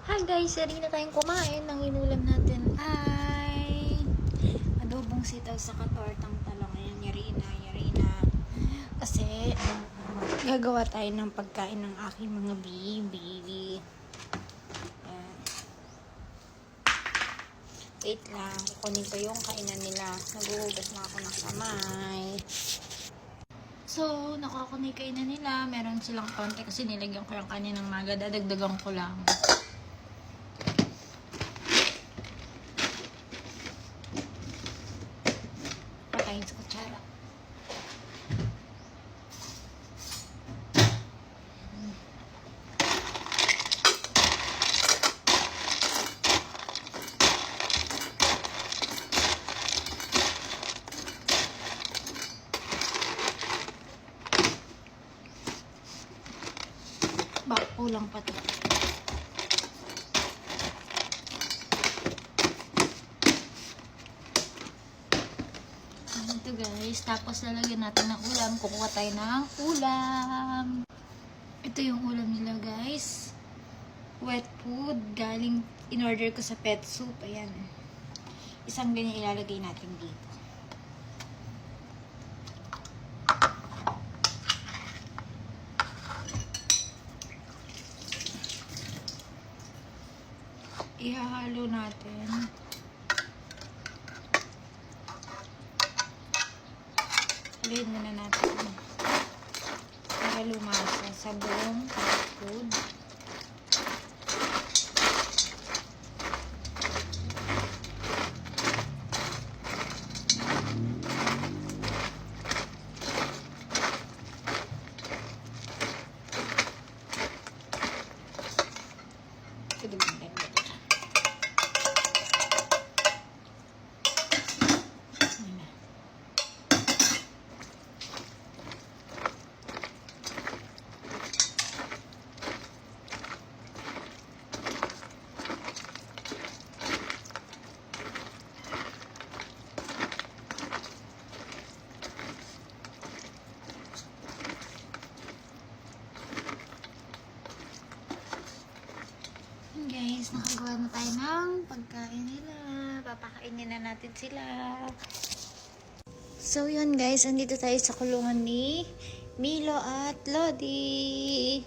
Hi guys, ready na tayong kumain. Ang inulam natin ay adobong sitaw sa katortang talong. Ayan, yari na. Kasi gagawa tayo ng pagkain ng aking mga baby. Ayan. Wait lang, kukunin ko yung kainan nila. Naguhugas na ako ng kamay. So, nakakunay kainan nila. Meron silang konti kasi nilagyan ko yung kaninang maga. Dadagdagan ko lang. Patayin sa kutsara. Baka kulang pa to. Ito guys, tapos lalagyan natin ng ulam. Kukuha tayo ng ulam. Ito yung ulam nila guys. Wet food. Galing, in-order ko sa pet soup. Ayan. Isang ganyan ilalagay natin dito. Ihahalo natin. Haluin muna natin para lumasa sa buong food. Guys, nakagawa na tayo ng pagkain nila. Papakainin na natin sila. So, yun guys. Andito tayo sa kulungan ni Milo at Lodi.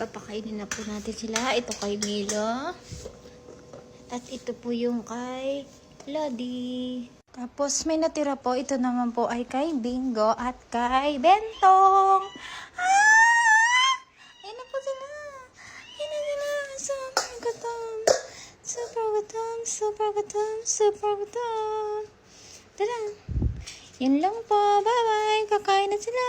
Papakainin na po natin sila. Ito kay Milo. At ito po yung kay Lodi. Tapos, may natira po. Ito naman po ay kay Bingo at kay Bentong. Ayan na po sila. Ayan na sila. Super gutom. Tada. Yun lang po. Bye-bye. Kakain na sila.